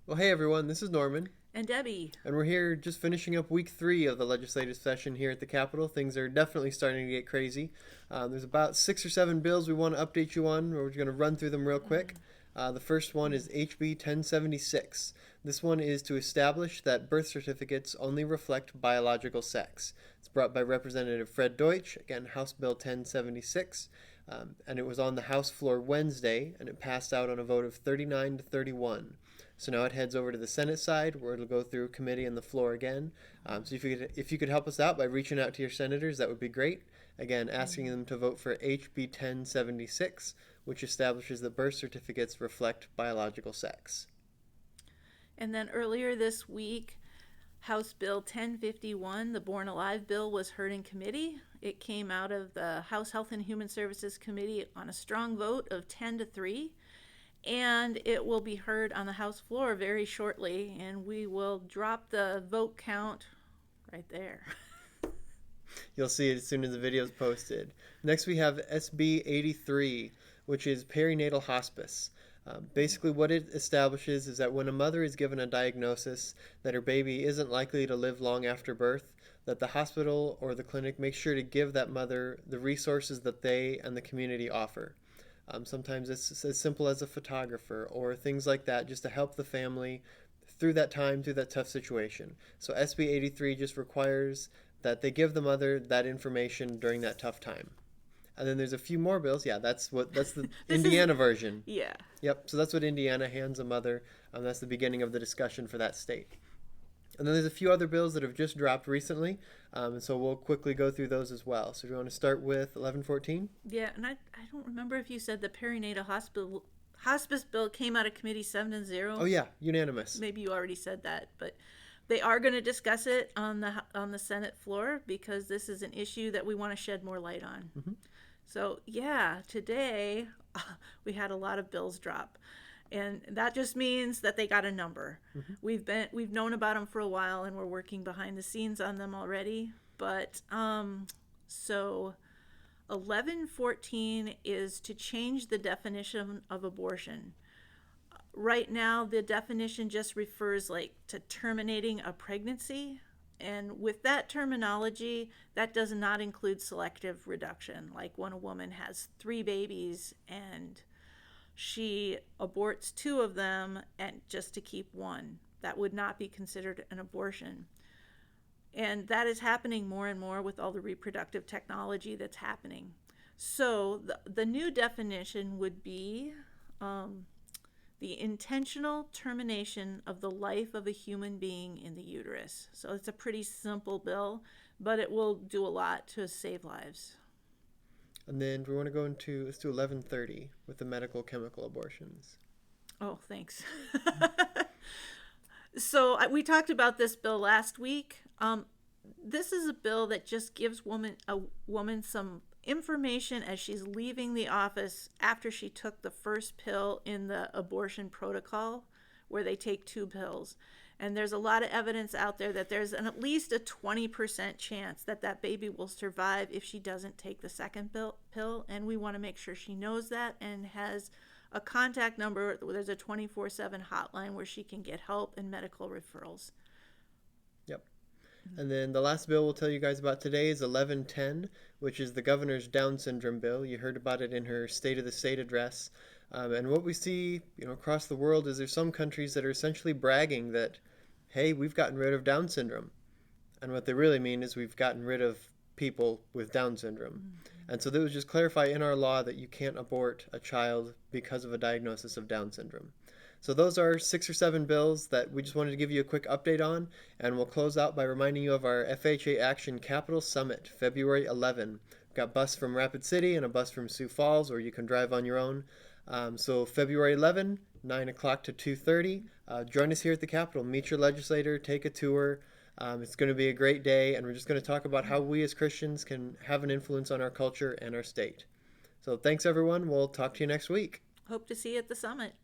Well, hey everyone, this is Norman, And Debbie. and we're here just finishing up week 3 of the legislative session here at the Capitol. Things are definitely starting to get crazy. There's about 6 or 7 bills we want to update you on. We're going to run through them real quick. The first one is HB 1076. This one is to establish that birth certificates only reflect biological sex. It's brought by Representative Fred Deutsch, again, House Bill 1076. And it was on the House floor Wednesday, and it passed out on a vote of 39 to 31. So now it heads over to the Senate side, where it'll go through committee and the floor again. So if you could help us out by reaching out to your senators, that would be great. Again, asking them to vote for HB 1076, which establishes that birth certificates reflect biological sex. And then earlier this week, House Bill 1051, the Born Alive bill, was heard in committee. It came out of the House Health and Human Services Committee on a strong vote of 10 to 3. And it will be heard on the House floor very shortly, and we will drop the vote count right there. You'll see it as soon as the video is posted. Next, we have SB 83, which is perinatal hospice. Basically, what it establishes is that when a mother is given a diagnosis that her baby isn't likely to live long after birth, that the hospital or the clinic makes sure to give that mother the resources that they and the community offer. Sometimes it's as simple as a photographer or things like that, just to help the family through that time, through that tough situation. So SB 83 just requires that they give the mother that information during that tough time. And then there's a few more bills. Yeah, that's the This is, Indiana version. yeah. Yep. So that's what Indiana hands a mother. That's the beginning of the discussion for that state. And then there's a few other bills that have just dropped recently, and so we'll quickly go through those as well. So do you want to start with 1114? Yeah, and I don't remember if you said the perinatal hospice bill came out of committee 7-0. Oh yeah, unanimous. Maybe you already said that, but they are going to discuss it on the Senate floor because this is an issue that we want to shed more light on. Mm-hmm. So yeah, today we had a lot of bills drop, and that just means that they got a number. Mm-hmm. We've known about them for a while, and we're working behind the scenes on them already. But so 1114 is to change the definition of abortion. Right now, the definition just refers like to terminating a pregnancy. And with that terminology, that does not include selective reduction, like when a woman has 3 babies and she aborts 2 of them and just to keep one. That would not be considered an abortion. And that is happening more and more with all the reproductive technology that's happening. So the new definition would be the intentional termination of the life of a human being in the uterus. So it's a pretty simple bill, but it will do a lot to save lives. And then we want to go into, let's do 1130 with the medical chemical abortions. Oh, thanks. So we talked about this bill last week. This is a bill that just gives a woman some information as she's leaving the office after she took the first pill in the abortion protocol, where they take 2 pills. And there's a lot of evidence out there that there's at least a 20% chance that that baby will survive if she doesn't take the second pill. And we want to make sure she knows that and has a contact number. There's a 24/7 hotline where she can get help and medical referrals. Yep. And then the last bill we'll tell you guys about today is 1110, which is the governor's Down syndrome bill. You heard about it in her State of the State address. And what we see, across the world is there's some countries that are essentially bragging that, hey, we've gotten rid of Down syndrome. And what they really mean is we've gotten rid of people with Down syndrome. Mm-hmm. And so that was just clarify in our law that you can't abort a child because of a diagnosis of Down syndrome. So those are 6 or 7 bills that we just wanted to give you a quick update on, and we'll close out by reminding you of our FHA Action Capital Summit, February 11. We've got a bus from Rapid City and a bus from Sioux Falls, or you can drive on your own. So February 11, 9 o'clock to 2:30. Join us here at the Capitol. Meet your legislator, take a tour. It's going to be a great day, and we're just going to talk about how we as Christians can have an influence on our culture and our state. So thanks, everyone. We'll talk to you next week. Hope to see you at the summit.